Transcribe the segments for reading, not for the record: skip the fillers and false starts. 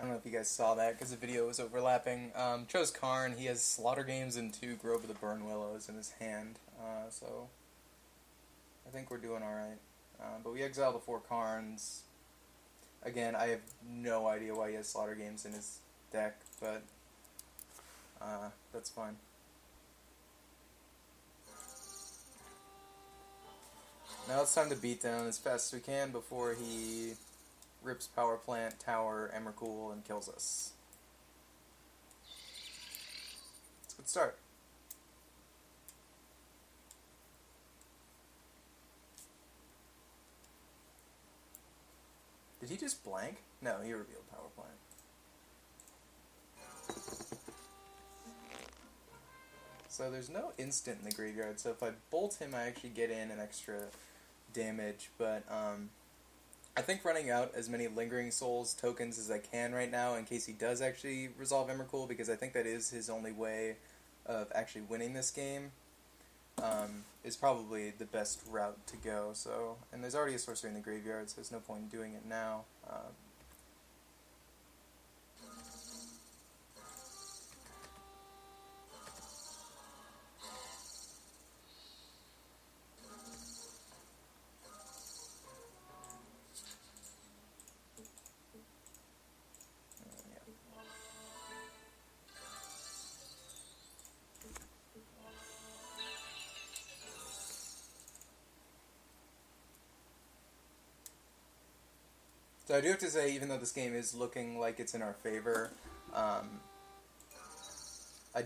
don't know if you guys saw that because the video was overlapping. Chose Karn. He has Slaughter Games and 2 Grove of the Burn Willows in his hand, so I think we're doing alright. But we exile the 4 Karns. Again, I have no idea why he has Slaughter Games in his deck, but that's fine. Now it's time to beat down as fast as we can before he rips Power Plant, Tower, Emrakul, and kills us. It's a good start. Did he just blank? No, he revealed Power Plant. So there's no instant in the graveyard, so if I bolt him, I actually get in an extra damage, but I think running out as many Lingering Souls tokens as I can right now in case he does actually resolve Emrakul, because I think that is his only way of actually winning this game, is probably the best route to go. So, and there's already a sorcery in the graveyard, so there's no point in doing it now. So I do have to say, even though this game is looking like it's in our favor, I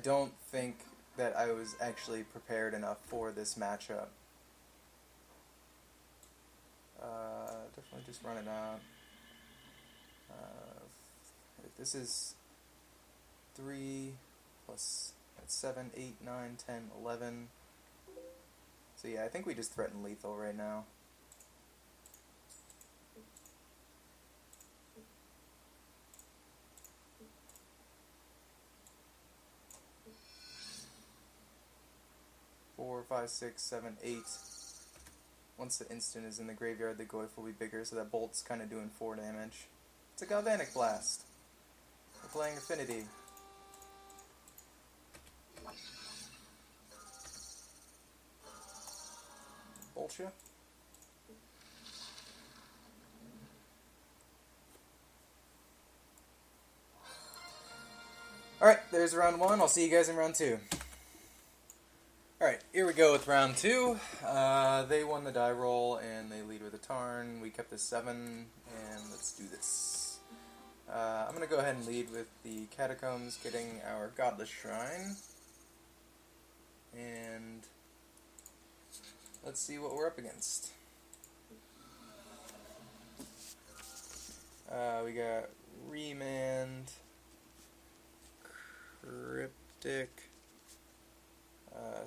don't think that I was actually prepared enough for this matchup. Definitely just run it out. This is 3 plus 7, 8, 9, 10, 11. So yeah, I think we just threaten lethal right now. Four, 5, 6, 7, 8. Once the instant is in the graveyard, the Goyf will be bigger, so that bolt's kind of doing 4 damage. It's a Galvanic Blast. We're playing Affinity. Bolt ya. Alright, there's round 1. I'll see you guys in round 2. Alright, here we go with round 2. They won the die roll, and they lead with a Tarn. We kept the 7, and let's do this. I'm going to go ahead and lead with the Catacombs, getting our Godless Shrine. And let's see what we're up against. We got Remand, Cryptic,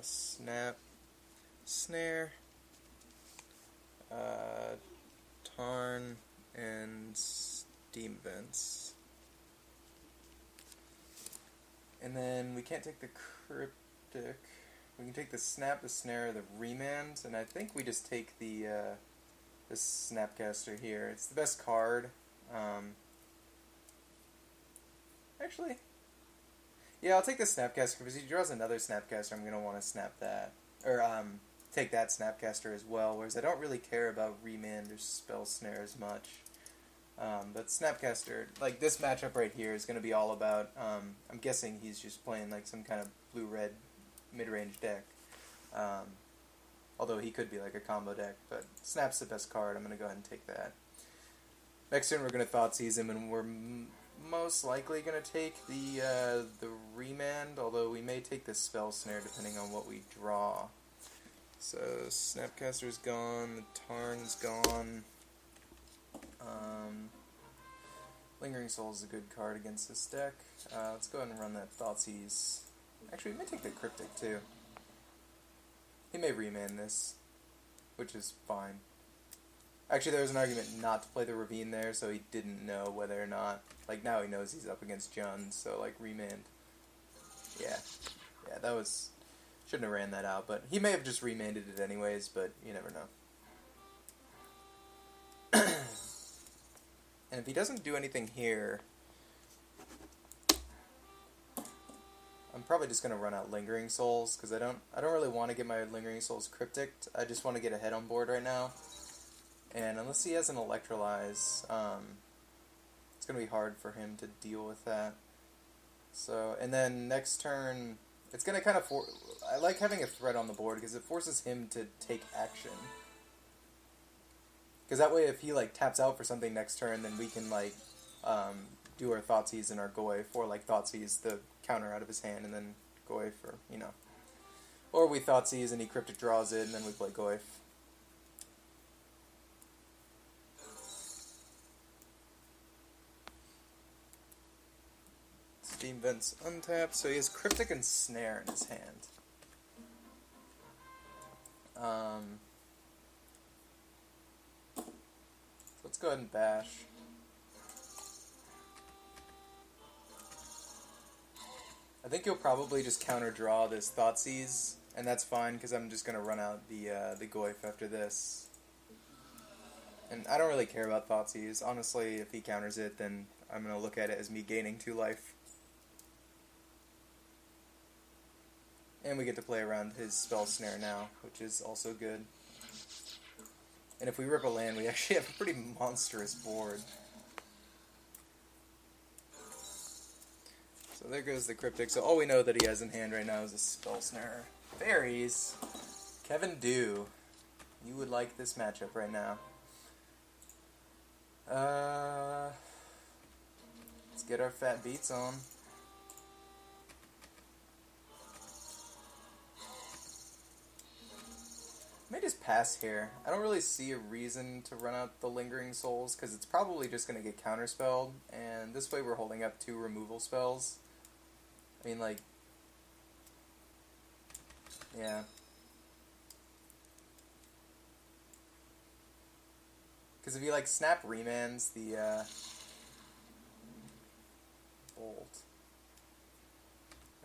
Snap, Snare, Tarn, and Steam Vents. And then we can't take the Cryptic. We can take the Snap, the Snare, the Remand, and I think we just take the Snapcaster here. It's the best card. Actually, yeah, I'll take the Snapcaster, because if he draws another Snapcaster, I'm going to want to snap that. Or, take that Snapcaster as well, whereas I don't really care about Remand or Spell Snare as much. But Snapcaster, like, this matchup right here is going to be all about, I'm guessing he's just playing, like, some kind of blue-red mid-range deck. Although he could be, like, a combo deck, but Snap's the best card. I'm going to go ahead and take that. Next turn, we're going to Thoughtseize him, and we're most likely going to take the Remand, although we may take the Spell Snare depending on what we draw. So, Snapcaster's gone, the Tarn's gone. Lingering Soul is a good card against this deck. Let's go ahead and run that Thoughtseize. Actually, we may take the Cryptic too. He may Remand this, which is fine. Actually, there was an argument not to play the Ravine there, so he didn't know whether or not... Like, now he knows he's up against Jund, so, like, Remand. Yeah. Yeah, that was... Shouldn't have ran that out, but he may have just remanded it anyways, but you never know. And if he doesn't do anything here, I'm probably just gonna run out Lingering Souls because I don't really want to get my Lingering Souls cryptic. I just want to get ahead on board right now. And unless he has an Electrolyze, it's gonna be hard for him to deal with that. So, and then next turn, it's gonna kind of I like having a threat on the board because it forces him to take action. Because that way, if he like taps out for something next turn, then we can like do our Thoughtseize and our Goy for like Thoughtseize the counter out of his hand, and then Goy for, you know. Or we Thoughtseize and he Cryptic draws it, and then we play Goy. Steam Vents untapped, so he has Cryptic and Snare in his hand. Let's go ahead and bash. I think you'll probably just counter draw this Thoughtseize, and that's fine because I'm just gonna run out the Goyf after this. And I don't really care about Thoughtseize. Honestly, if he counters it, then I'm gonna look at it as me gaining 2 life. And we get to play around his Spell Snare now, which is also good. And if we rip a land, we actually have a pretty monstrous board. So there goes the Cryptic. So all we know that he has in hand right now is a Spell Snare. Fairies! Kevin Dew. You would like this matchup right now. Let's get our fat beats on. I may just pass here. I don't really see a reason to run out the Lingering Souls, because it's probably just going to get counterspelled, and this way we're holding up 2 removal spells. I mean, like, yeah. Because if you, like, snap remands the, Bolt.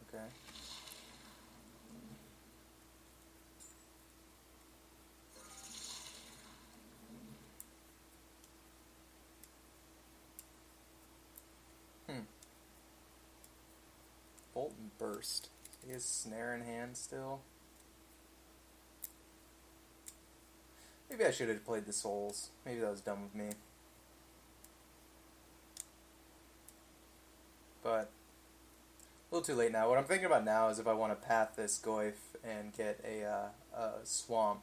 Okay. Bolt and Burst. He has Snare in hand still. Maybe I should have played the Souls. Maybe that was dumb of me. But a little too late now. What I'm thinking about now is if I want to path this Goyf and get a Swamp.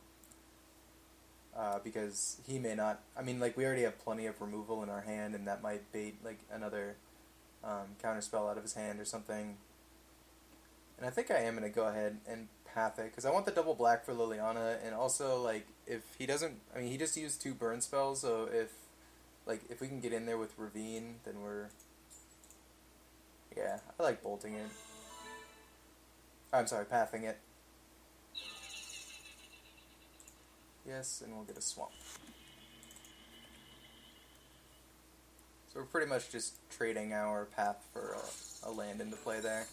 Because he may not... I mean, like, we already have plenty of removal in our hand, and that might bait, like, another counterspell out of his hand or something. And I think I am going to go ahead and path it, because I want the double black for Liliana, and also, like, if he doesn't... I mean, he just used 2 burn spells, so if we can get in there with Ravine, then we're... Yeah, I like bolting it. I'm sorry, pathing it. Yes, and we'll get a Swamp. So we're pretty much just trading our path for a land into play there.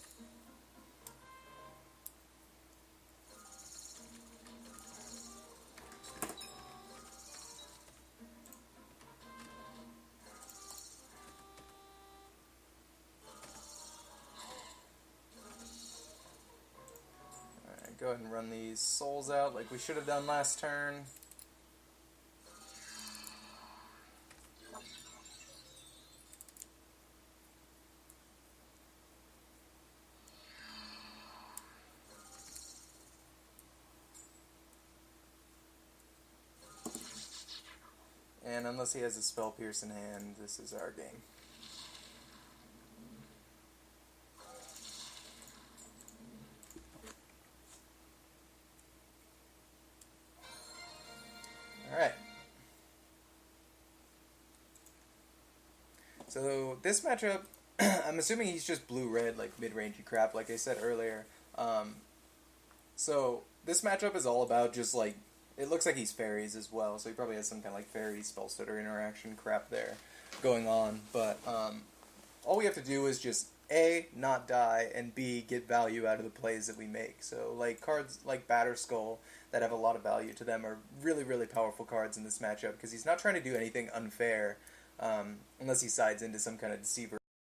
Go ahead and run these souls out like we should have done last turn. And unless he has a Spell Pierce in hand, this is our game. Alright. So this matchup, I'm assuming he's just blue-red, like mid-rangey crap, like I said earlier. So this matchup is all about just like, it looks like he's fairies as well, so he probably has some kind of like fairy spell stutter interaction crap there going on. But all we have to do is just A, not die, and B, get value out of the plays that we make. So like cards like Batterskull that have a lot of value to them are really, really powerful cards in this matchup, because he's not trying to do anything unfair unless he sides into some kind of Deceiver